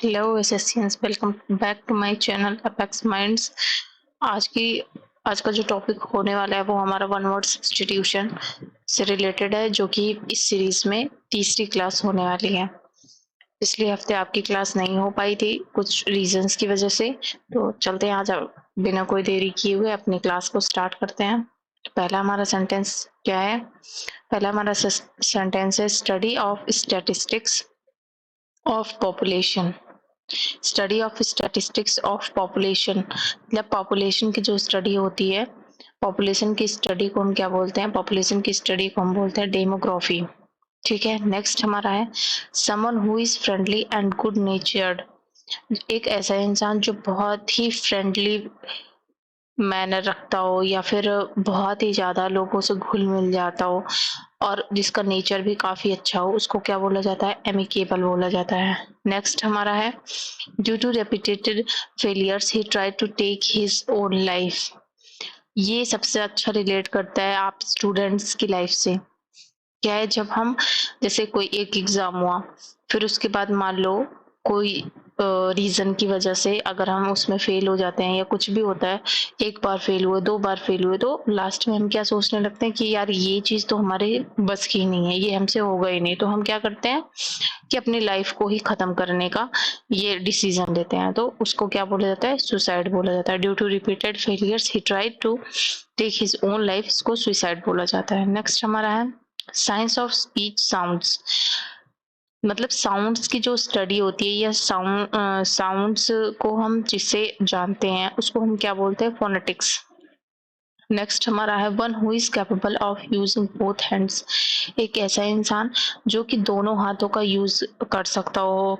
Hello SSCians, welcome back to my channel apex minds. आज की आज का जो टॉपिक होने वाला है वो हमारा वन वर्ड सब्स्टिट्यूशन से रिलेटेड है, जो कि इस सीरीज में तीसरी क्लास होने वाली है। पिछले हफ्ते आपकी क्लास नहीं हो पाई थी कुछ रीजंस की वजह से, तो चलते हैं आज बिना कोई देरी किए हुए अपनी क्लास को स्टार्ट करते हैं। पहला हमारा सेंटेंस क्या है? पहला हमारा सेंटेंस है study of statistics of population. Study of statistics of population मतलब पॉपुलेशन की जो स्टडी होती है, पॉपुलेशन की स्टडी को हम क्या बोलते हैं? पॉपुलेशन की स्टडी को हम बोलते हैं डेमोग्राफी। ठीक है, नेक्स्ट हमारा है someone who is friendly and good नेचर्ड। एक ऐसा इंसान जो बहुत ही फ्रेंडली मैनर रखता हो या फिर बहुत ही ज्यादा लोगों से घुल मिल जाता हो और जिसका नेचर भी काफी अच्छा हो, उसको क्या बोला जाता है? एमिकेबल बोला जाता है। नेक्स्ट हमारा है due to repeated failures he try to take his own life. ये सबसे अच्छा रिलेट करता है आप स्टूडेंट्स की लाइफ से। क्या है, जब हम जैसे कोई एक एग्जाम हुआ, फिर उसके बाद मान लो कोई रीजन की वजह से अगर हम उसमें फेल हो जाते हैं या कुछ भी होता है, एक बार फेल हुए, दो बार फेल हुए, तो लास्ट में हम क्या सोचने लगते हैं कि यार ये चीज तो हमारे बस की नहीं है, ये हमसे होगा ही नहीं, तो हम क्या करते हैं कि अपनी लाइफ को ही खत्म करने का ये डिसीजन लेते हैं। तो उसको क्या बोला जाता है? सुसाइड बोला जाता है। Due to repeated failures he tried to take his own life, इसको सुसाइड बोला जाता है। नेक्स्ट हमारा है साइंस ऑफ स्पीच साउंड्स। मतलब साउंड्स की जो स्टडी होती है या साउंड्स को हम जिससे जानते हैं उसको हम क्या बोलते हैं? फोनेटिक्स। नेक्स्ट हमारा है one who is capable of using both hands. एक ऐसा इंसान जो कि दोनों हाथों का यूज कर सकता हो,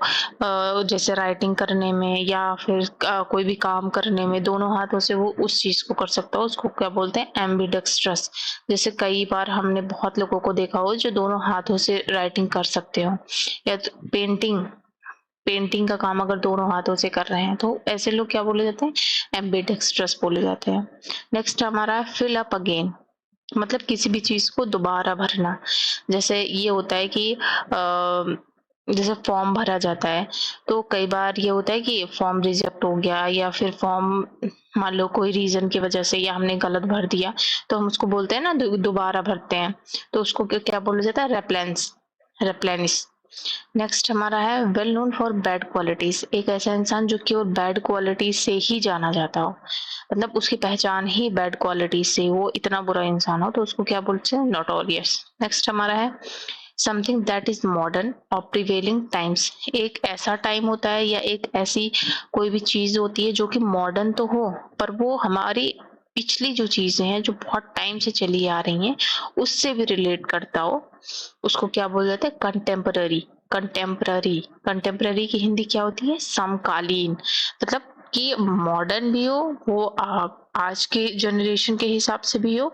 जैसे राइटिंग करने में या फिर कोई भी काम करने में दोनों हाथों से वो उस चीज को कर सकता हो, उसको क्या बोलते हैं? एम्बिडेक्स्ट्रस। जैसे कई बार हमने बहुत लोगों को देखा हो जो दोनों हाथों से राइटिंग कर सकते हो, या पेंटिंग पेंटिंग का काम अगर दोनों हाथों से कर रहे हैं, तो ऐसे लोग क्या बोले जाते हैं? एम्बिडेक्स्ट्रस बोले जाते हैं। नेक्स्ट हमारा फिल अप अगेन, मतलब किसी भी चीज को दोबारा भरना। जैसे ये होता है कि जैसे फॉर्म भरा जाता है, तो कई बार ये होता है कि फॉर्म रिजेक्ट हो गया या फिर फॉर्म मान लो कोई रीजन की वजह से या हमने गलत भर दिया, तो हम उसको बोलते हैं ना दोबारा भरते हैं, तो उसको क्या बोला जाता है? रेप्लेनिश। नेक्स्ट हमारा है well known for bad qualities. एक ऐसा इंसान जो केवल बैड क्वालिटी से ही जाना जाता हो, मतलब उसकी पहचान ही बैड क्वालिटी से, वो इतना बुरा इंसान हो, तो उसको क्या बोलते हैं? नोटोरियस। नेक्स्ट हमारा है समथिंग दैट इज मॉडर्न और प्रिवेलिंग टाइम्स। एक ऐसा टाइम होता है या एक ऐसी कोई भी चीज होती है जो कि मॉडर्न तो हो पर वो हमारी पिछली जो चीजें हैं जो बहुत टाइम से चली आ रही हैं उससे भी रिलेट करता हो, उसको क्या बोल जाते हैं? कंटेम्पररी की हिंदी क्या होती है? समकालीन। मतलब कि मॉडर्न भी हो, वो आज के जनरेशन के हिसाब से भी हो,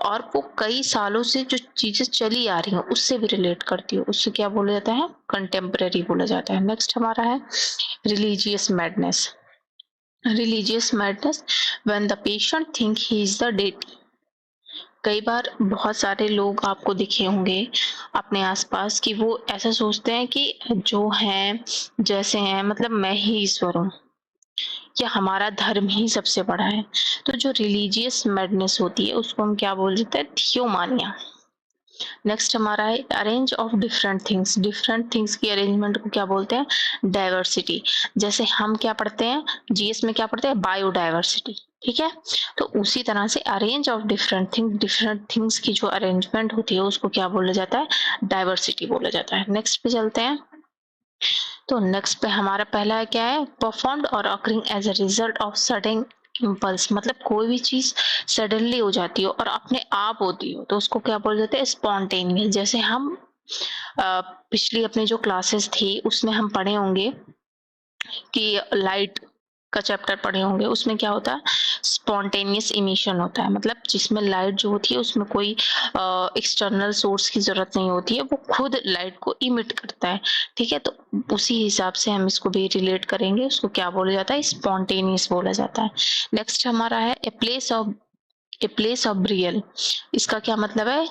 और वो कई सालों से जो चीजें चली आ रही हो उससे भी रिलेट करती हो, उससे क्या बोला जाता है? कंटेम्पररी बोला जाता है। नेक्स्ट हमारा है religious madness. Religious madness when the patient think he is the deity. कई बार बहुत सारे लोग आपको दिखे होंगे अपने आसपास कि वो ऐसा सोचते हैं कि जो हैं जैसे हैं, मतलब मैं ही ईश्वर हूँ या हमारा धर्म ही सबसे बड़ा है। तो जो रिलीजियस मैडनेस होती है उसको हम क्या बोल देते हैं? थियोमानिया। नेक्स्ट हमारा है arrange of different things. Different things की अरेंजमेंट को क्या बोलते हैं? डाइवर्सिटी। जैसे हम क्या पढ़ते हैं जीएस में? क्या पढ़ते हैं? बायोडाइवर्सिटी। ठीक है, तो उसी तरह से अरेंज ऑफ डिफरेंट थिंग्स की जो अरेंजमेंट होती है उसको क्या बोला जाता है? डाइवर्सिटी बोला जाता है। नेक्स्ट पे चलते हैं। तो नेक्स्ट पे हमारा पहला क्या है? Performed or occurring as a result of sudden impulse. मतलब कोई भी चीज सडनली हो जाती हो और अपने आप होती हो तो उसको क्या बोल जाते हैं? स्पॉन्टेनियस। जैसे हम पिछली अपनी जो क्लासेस थी उसमें हम पढ़े होंगे कि लाइट का चैप्टर पढ़े होंगे, उसमें क्या होता है? स्पॉन्टेनियस इमिशन होता है, मतलब जिसमें लाइट जो होती है उसमें कोई एक्सटर्नल सोर्स की जरूरत नहीं होती है, वो खुद लाइट को इमिट करता है। ठीक है, तो उसी हिसाब से हम इसको भी रिलेट करेंगे, उसको क्या बोला जाता है? स्पॉन्टेनियस बोला जाता है। नेक्स्ट हमारा है ए प्लेस ऑफ रियल। इसका क्या मतलब है?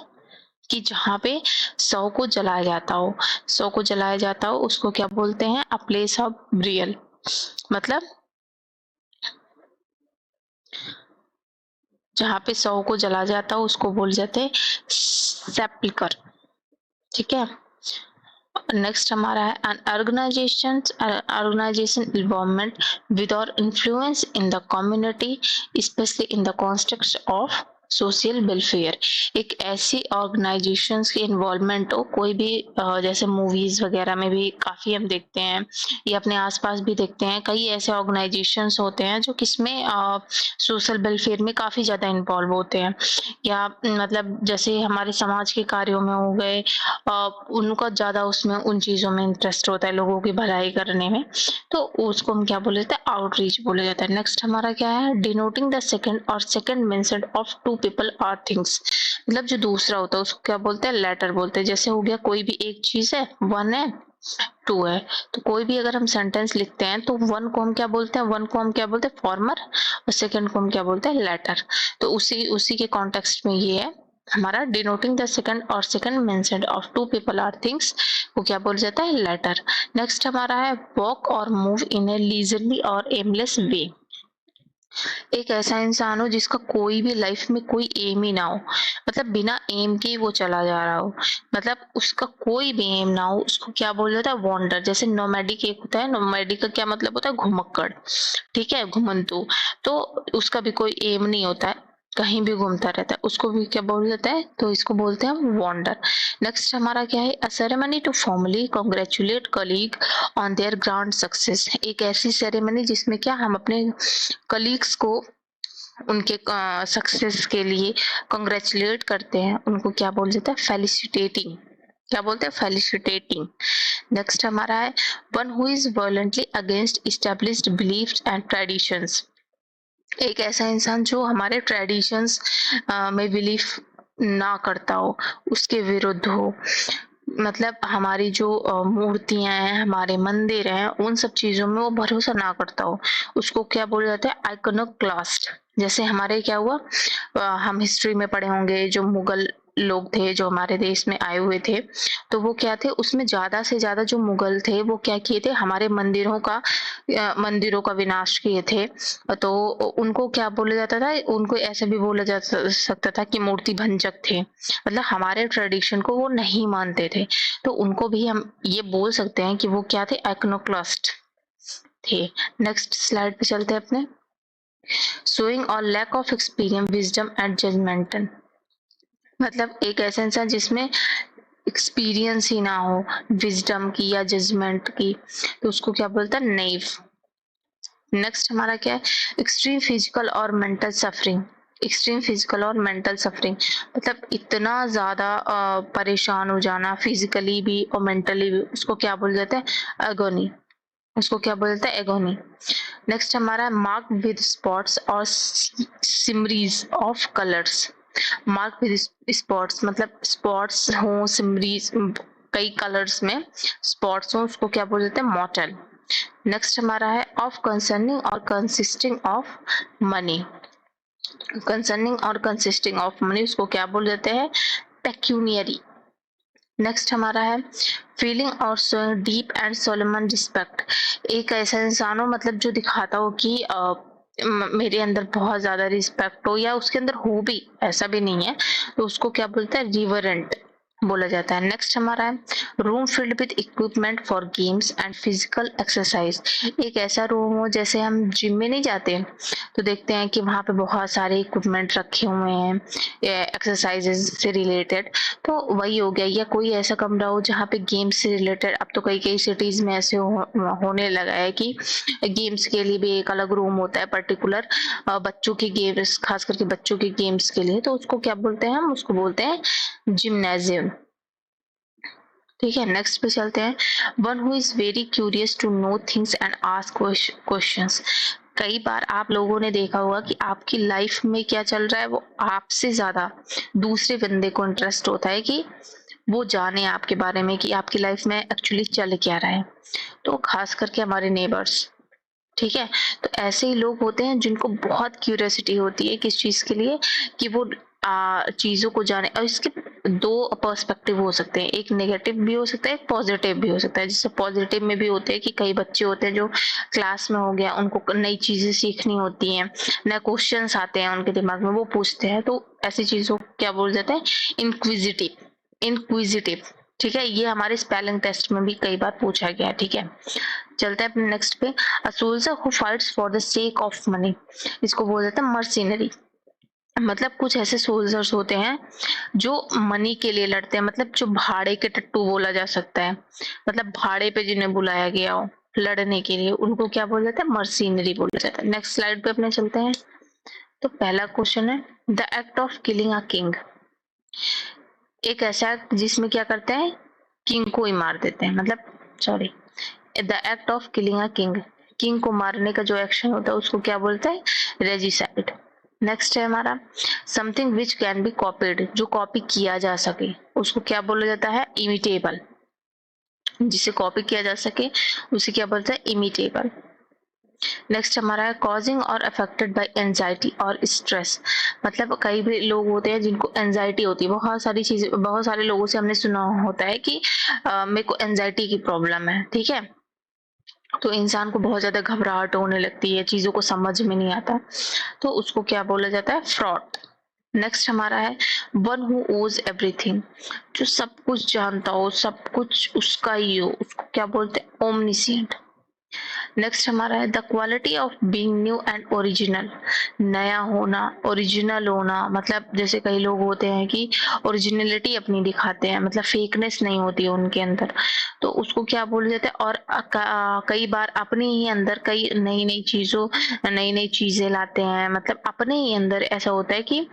कि जहाँ पे 100 को जलाया जाता हो, 100 को जलाया जाता हो उसको क्या बोलते हैं? A place of burial. मतलब जहाँ पे 100 को जलाया जाता हो उसको बोले जाते हैं सेप्लिकर। ठीक है। नेक्स्ट हमारा है एन ऑर्गेनाइजेशन इन्वॉल्वमेंट विद और influence in the community specially in the context of social welfare. एक ऐसी ऑर्गेनाइजेशंस की इन्वॉल्वमेंट हो, कोई भी जैसे मूवीज वगैरह में भी काफी हम देखते हैं या अपने आसपास भी देखते हैं, कई ऐसे ऑर्गेनाइजेशंस होते हैं जो किसमें सोशल वेलफेयर में काफी ज्यादा इन्वॉल्व होते हैं, या मतलब जैसे हमारे समाज के कार्यों में हो गए, उनका ज़्यादा उसमें उन चीज़ों में इंटरेस्ट होता है लोगों की भलाई करने में, तो उसको हम क्या बोले जाते हैं? आउटरीच बोले जाता है। नेक्स्ट हमारा क्या है? Denoting the second or second mentioned of two people or things. मतलब जो दूसरा होता है उसको क्या बोलते हैं? लेटर बोलते हैं। जैसे हो गया कोई भी एक चीज़ है, वन है, टू है, तो कोई भी अगर हम सेंटेंस लिखते हैं तो वन को हम क्या बोलते हैं? वन को हम क्या बोलते हैं? फॉर्मर, और सेकंड को हम क्या बोलते हैं? लेटर। तो उसी उसी के कॉन्टेक्स्ट में ये है हमारा denoting the second or second mentioned of two people or things को क्या बोला जाता है? लेटर। नेक्स्ट हमारा है वॉक और मूव इन ए लीजरली और एमलेस वे। एक ऐसा इंसान हो जिसका कोई भी लाइफ में कोई एम ही ना हो, मतलब बिना एम के वो चला जा रहा हो, मतलब उसका कोई भी एम ना हो, उसको क्या बोला जाता है? वॉन्डर। जैसे नोमैडिक एक होता है, नोमैडिक का क्या मतलब होता है? घुमक्कड़। ठीक है, घुमंतु। तो उसका भी कोई एम नहीं होता है, कहीं भी घूमता रहता है, उसको भी क्या बोला जाता है? तो इसको बोलते हैं हम वॉन्डर। नेक्स्ट हमारा क्या है? A ceremony to formally congratulate colleague on their grand success. एक ऐसी सेरेमनी जिसमें क्या हम अपने कलीग्स को उनके सक्सेस के लिए कॉन्ग्रेचुलेट करते हैं, उनको क्या बोल जाता है? फेलिसिटेटिंग। क्या बोलते हैं? फेलिसिटेटिंग। नेक्स्ट हमारा है one who is violently against established beliefs and traditions. एक ऐसा इंसान जो हमारे ट्रेडिशंस में बिलीफ ना करता हो, उसके विरुद्ध हो, मतलब हमारी जो मूर्तियां हैं, हमारे मंदिर हैं, उन सब चीजों में वो भरोसा ना करता हो, उसको क्या बोला जाता है? आइकोनोक्लास्ट। जैसे हमारे क्या हुआ, हम हिस्ट्री में पढ़े होंगे, जो मुगल लोग थे जो हमारे देश में आए हुए थे, तो वो क्या थे, उसमें ज्यादा से ज्यादा जो मुगल थे वो क्या किए थे? हमारे मंदिरों का विनाश किए थे। तो उनको क्या बोला जाता था? उनको ऐसा भी बोला जा सकता था कि मूर्ति भंजक थे, मतलब हमारे ट्रेडिशन को वो नहीं मानते थे, तो उनको भी हम ये बोल सकते हैं कि वो क्या थे? आइकोनोक्लास्ट थे। नेक्स्ट स्लाइड पे चलते हैं अपने। Showing or lack of experience wisdom and judgemental. मतलब एक ऐसा इंसान जिसमें एक्सपीरियंस ही ना हो विजडम की या जजमेंट की, तो उसको क्या बोलता है? नेव। नेक्स्ट हमारा क्या है? एक्सट्रीम फिजिकल और मेंटल सफरिंग। एक्सट्रीम फिजिकल और मेंटल सफरिंग मतलब इतना ज्यादा परेशान हो जाना फिजिकली भी और मेंटली भी, उसको क्या बोल जाते हैं? एगोनी। उसको क्या बोलते हैं? एगोनी। नेक्स्ट हमारा मार्क विद स्पॉट्स और symmetries of colours. Mark with spots मतलब स्पॉट्स हो, सिमरीज, कई कलर्स में स्पॉट्स हो, उसको क्या बोल देते हैं? मॉटल। नेक्स्ट हमारा है ऑफ कंसर्निंग और कंसिस्टिंग ऑफ मनी। कंसर्निंग और कंसिस्टिंग ऑफ मनी उसको क्या बोल देते हैं? पेक्यूनियरी। नेक्स्ट हमारा है फीलिंग और showing deep and Solomon respect. एक ऐसा इंसान हो मतलब जो दिखाता हो कि मेरे अंदर बहुत ज्यादा रिस्पेक्ट हो, या उसके अंदर हो भी, ऐसा भी नहीं है, तो उसको क्या बोलते हैं? रिवरेंट बोला जाता है। नेक्स्ट हमारा है room filled with equipment for games and physical exercise. एक ऐसा रूम हो, जैसे हम जिम में नहीं जाते तो देखते हैं कि वहां पे बहुत सारे इक्विपमेंट रखे हुए हैं एक्सरसाइजेज से रिलेटेड, तो वही हो गया। या कोई ऐसा कमरा हो जहाँ पे गेम्स से रिलेटेड, अब तो कई कई सिटीज में ऐसे होने लगा है कि गेम्स के लिए भी एक अलग रूम होता है पर्टिकुलर, बच्चों के गेम्स, खास करके बच्चों के गेम्स के लिए, तो उसको क्या बोलते हैं? हम उसको बोलते हैं जिम्नेजियम। ठीक है, नेक्स्ट पे चलते हैं। One who is very curious to know things and ask questions. कई बार आप लोगों ने देखा होगा कि आपकी लाइफ में क्या चल रहा है, वो आपसे ज्यादा दूसरे बंदे को इंटरेस्ट होता है कि वो जाने आपके बारे में कि आपकी लाइफ में एक्चुअली चल क्या रहा है, तो खास करके हमारे नेबर्स। ठीक है, तो ऐसे ही लोग होते हैं जिनको बहुत क्यूरियोसिटी होती है किस चीज के लिए, कि वो चीजों को जाने, और इसके दो पर्सपेक्टिव हो सकते हैं, एक नेगेटिव भी हो सकता है, एक पॉजिटिव भी हो सकता है। जैसे पॉजिटिव में भी होते हैं कि कई बच्चे होते हैं जो क्लास में हो गया, उनको नई चीजें सीखनी होती हैं, नए क्वेश्चंस आते हैं उनके दिमाग में, वो पूछते हैं, तो ऐसी चीजों को क्या बोल जाते हैं, इंक्विजिटिव। इंक्विजिटिव, ठीक है, ये हमारे स्पेलिंग टेस्ट में भी कई बार पूछा गया है। ठीक है, चलते हैं अपने नेक्स्ट पे। A soldier who fights for the sake of money, इसको बोल जाते हैं मर्सिनरी। मतलब कुछ ऐसे सोल्जर्स होते हैं जो मनी के लिए लड़ते हैं, मतलब जो भाड़े के टट्टू बोला जा सकता है, मतलब भाड़े पे जिन्हें बुलाया गया हो लड़ने के लिए, उनको क्या बोला जाता है, मर्सिनरी बोला जाता है। नेक्स्ट स्लाइड पे अपने चलते हैं। तो पहला क्वेश्चन है, the act of killing a king, एक ऐसा एक्ट जिसमें क्या करते हैं, किंग को ही मार देते हैं, मतलब sorry, the act of killing a king, king को मारने का जो एक्शन होता है उसको क्या बोलते हैं, रेजिसाइड। नेक्स्ट है हमारा, something which can be copied, जो कॉपी किया जा सके उसको क्या बोला जाता है, इमिटेबल, जिसे कॉपी किया जा सके उसे क्या बोलते हैं, इमिटेबल। नेक्स्ट हमारा है, कॉजिंग और अफेक्टेड बाय एंजाइटी और स्ट्रेस, मतलब कई भी लोग होते हैं जिनको एंजाइटी होती है, बहुत सारी चीजें, बहुत सारे लोगों से हमने सुना होता है कि मेरे को एंजाइटी की प्रॉब्लम है, ठीक है, तो इंसान को बहुत ज्यादा घबराहट होने लगती है, चीजों को समझ में नहीं आता, तो उसको क्या बोला जाता है, फ्रॉड। नेक्स्ट हमारा है, वन हु ओज एवरीथिंग, जो सब कुछ जानता हो, सब कुछ उसका ही हो, उसको क्या बोलते हैं, ओमनिसिएंट। नेक्स्ट हमारा है, the quality of being new and original, नया होना, ओरिजिनल होना, मतलब जैसे कई लोग होते हैं कि ओरिजिनलिटी अपनी दिखाते हैं, मतलब फेकनेस नहीं होती है उनके अंदर, तो उसको क्या बोल जाते हैं। और कई बार अपने ही अंदर कई नई नई चीजें लाते हैं, मतलब अपने ही अंदर ऐसा होता है कि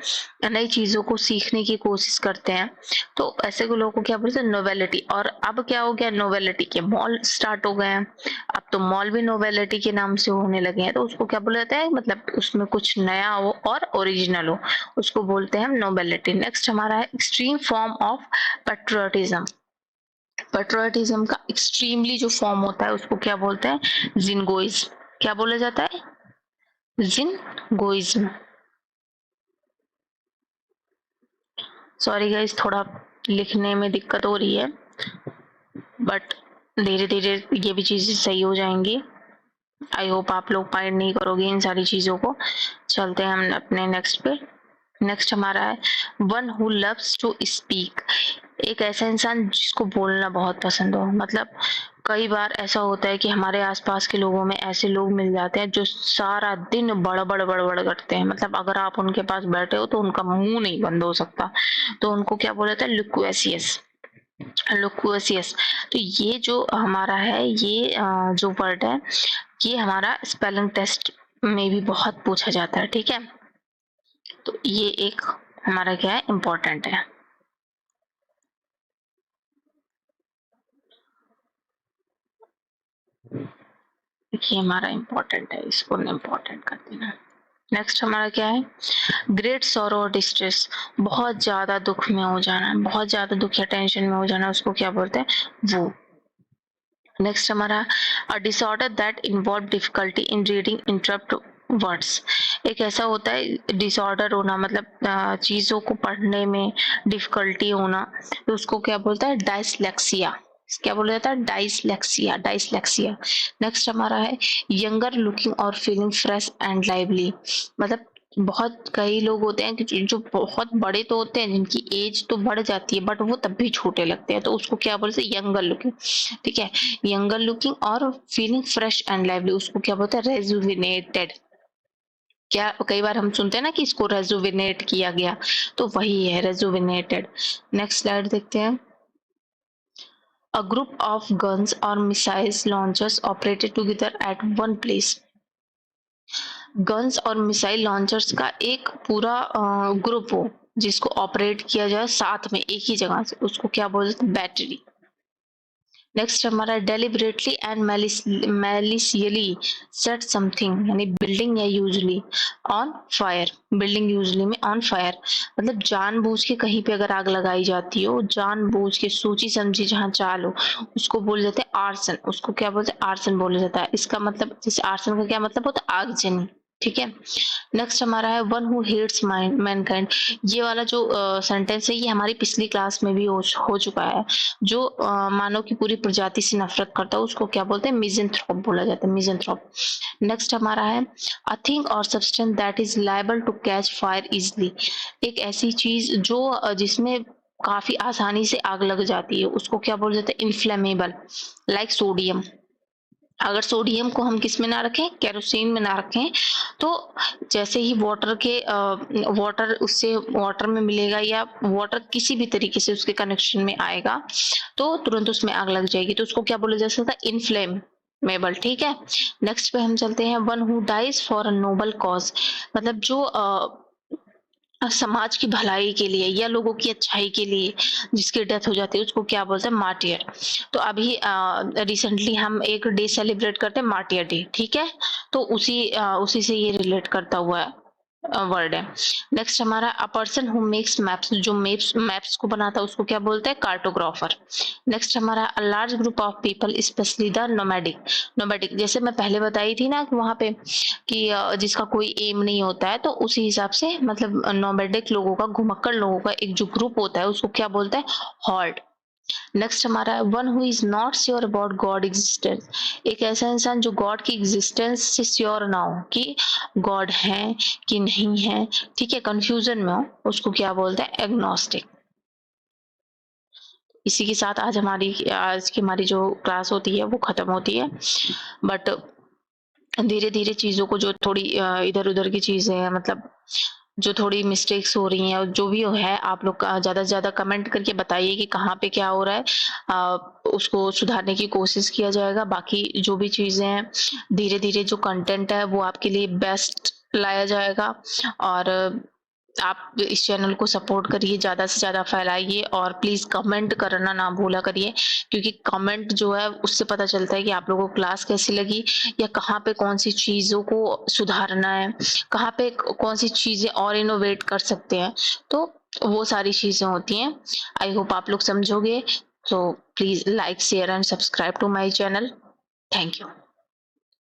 नई चीजों को सीखने की कोशिश करते हैं, तो ऐसे को लोगों को क्या बोलते हैं, नोवेलिटी। और अब क्या हो गया, नोवेलिटी के मॉल स्टार्ट हो गए हैं, अब तो मॉल भी नोवेलिटी के नाम से होने लगे हैं, तो उसको क्या बोला जाता है, मतलब उसमें कुछ नया हो और ओरिजिनल हो, उसको बोलते हैं हम नोवेलिटी। नेक्स्ट हमारा है, extreme form of patriotism, patriotism का एक्सट्रीमली जो फॉर्म होता है उसको क्या बोलते हैं, जिनगोइज्म। क्या बोला जाता है, जिनगोइज्म। सॉरी गाइस, थोड़ा लिखने में दिक्कत हो रही है, बट धीरे धीरे ये भी चीजें सही हो जाएंगी। आई होप आप लोग माइंड नहीं करोगे इन सारी चीजों को। चलते हैं हम अपने नेक्स्ट पे। नेक्स्ट हमारा है, one who loves to speak, एक ऐसा इंसान जिसको बोलना बहुत पसंद हो, मतलब कई बार ऐसा होता है कि हमारे आसपास के लोगों में ऐसे लोग मिल जाते हैं जो सारा दिन बड़बड़ बड़बड़ करते हैं, मतलब अगर आप उनके पास बैठे हो तो उनका मुंह नहीं बंद हो सकता, तो उनको क्या बोला जाता है, लुक्वेसियस। लुक्वेसियस, तो ये जो हमारा है, ये जो वर्ड है, ये हमारा स्पेलिंग टेस्ट में भी बहुत पूछा जाता है, ठीक है, तो ये एक हमारा क्या है, इम्पोर्टेंट है। ये हमारा इम्पोर्टेंट है, इसको इम्पोर्टेंट कर देना। नेक्स्ट हमारा क्या है, ग्रेट सॉरो और डिस्ट्रेस, बहुत ज्यादा दुख में हो जाना, बहुत ज्यादा दुख या टेंशन में हो जाना, उसको क्या बोलते हैं, वो। नेक्स्ट हमारा, a disorder that involve difficulty in reading interrupt words, एक ऐसा होता है डिसऑर्डर होना, मतलब चीजों को पढ़ने में डिफिकल्टी होना, तो उसको क्या बोलता है, डायस्लेक्सिया। क्या बोला जाता है, डायस्लेक्सिया, डायस्लेक्सिया। नेक्स्ट हमारा है, यंगर लुकिंग और फीलिंग फ्रेश एंड लाइवली, मतलब बहुत कई लोग होते हैं कि जो बहुत बड़े तो होते हैं, जिनकी एज तो बढ़ जाती है बट वो तब भी छोटे लगते हैं, तो उसको क्या बोलते हैं, यंगर लुकिंग, ठीक है, यंगर लुकिंग और फीलिंग फ्रेश एंड लाइवली, उसको क्या बोलते हैं, रेजुविनेटेड। क्या कई बार हम सुनते हैं ना कि इसको रेजुविनेट किया गया, तो वही है, रेजुविनेटेड। नेक्स्ट स्लाइड देखते हैं। A group of guns or missiles launchers operated together at one place. Guns और मिसाइल लॉन्चर्स का एक पूरा ग्रुप हो जिसको ऑपरेट किया जाए साथ में एक ही जगह से, उसको क्या बोलते हैं, बैटरी। नेक्स्ट हमारा, डेलिबरेटली एंड मैलिशियली सेट समथिंग, यानी बिल्डिंग या usually on fire, building usually में ऑन फायर, मतलब जानबूझ के कहीं पे अगर आग लगाई जाती हो, जानबूझ के सोची समझी जहाँ चाल हो, उसको बोले जाते हैं आर्सन, उसको क्या बोलते हैं, आर्सन बोला जाता है। इसका मतलब, जैसे आर्सन का क्या मतलब होता है, आगजनी, ठीक है। नेक्स्ट हमारा है वन हु हेट्स मैनकाइंड। ये वाला जो सेंटेंस है ये हमारी पिछली क्लास में भी हो चुका है। जो मानव की पूरी प्रजाति से नफरत करता है उसको क्या बोलते हैं, मिज़ेंथ्रोप बोला जाता है, मिज़ेंथ्रोप। नेक्स्ट हमारा है a thing or substance that is liable to catch fire easily. एक ऐसी चीज जो जिसमें काफी आसानी से आग लग जाती है उसको क्या बोल जाते हैं, इनफ्लेमेबल। Like sodium. अगर सोडियम को हम किस में ना रखें, केरोसिन में ना रखें, तो जैसे ही वाटर उससे वाटर में मिलेगा या वाटर किसी भी तरीके से उसके कनेक्शन में आएगा तो तुरंत उसमें आग लग जाएगी, तो उसको क्या बोला जा सकता है, इनफ्लेमेबल। ठीक है। नेक्स्ट पे हम चलते हैं one who dies for a noble cause. मतलब जो समाज की भलाई के लिए या लोगों की अच्छाई के लिए जिसकी डेथ हो जाती है उसको क्या बोलते हैं, मार्टियर। तो अभी रिसेंटली हम एक डे सेलिब्रेट करते हैं, मार्टियर डे। ठीक है। तो उसी से ये रिलेट करता हुआ वर्ड है। नेक्स्ट हमारा a person who makes maps. जो मैप्स को बनाता है उसको क्या बोलते हैं, कार्टोग्राफर। नेक्स्ट हमारा a large group of people specially the nomadic. जैसे मैं पहले बताई थी ना वहां पे कि जिसका कोई एम नहीं होता है, तो उसी हिसाब से मतलब नोमैडिक लोगों का, घुमक्कड़ लोगों का एक जो ग्रुप होता है उसको क्या बोलते हैं, हॉर्ड। नेक्स्ट हमारा one who is not sure about God existence. एक ऐसा इंसान जो गॉड की एग्जिस्टेंस से श्योर ना हो कि गॉड है कि नहीं है, ठीक है, कंफ्यूजन में हो, उसको क्या बोलते हैं, एग्नोस्टिक। इसी के साथ आज की हमारी जो क्लास होती है वो खत्म होती है। बट धीरे धीरे चीजों को जो थोड़ी इधर उधर की चीजें हैं, मतलब जो थोड़ी मिस्टेक्स हो रही हैं और जो भी है, आप लोग ज्यादा से ज्यादा कमेंट करके बताइए कि कहाँ पे क्या हो रहा है। उसको सुधारने की कोशिश किया जाएगा। बाकी जो भी चीजें हैं धीरे धीरे जो कंटेंट है वो आपके लिए बेस्ट लाया जाएगा। और आप इस चैनल को सपोर्ट करिए, ज्यादा से ज्यादा फैलाइए और प्लीज कमेंट करना ना भूला करिए, क्योंकि कमेंट जो है उससे पता चलता है कि आप लोगों को क्लास कैसी लगी या कहाँ पे कौन सी चीजों को सुधारना है, कहाँ पे कौन सी चीजें और इनोवेट कर सकते हैं। तो वो सारी चीजें होती हैं। आई होप आप लोग समझोगे। तो please like share and subscribe to my channel. Thank you.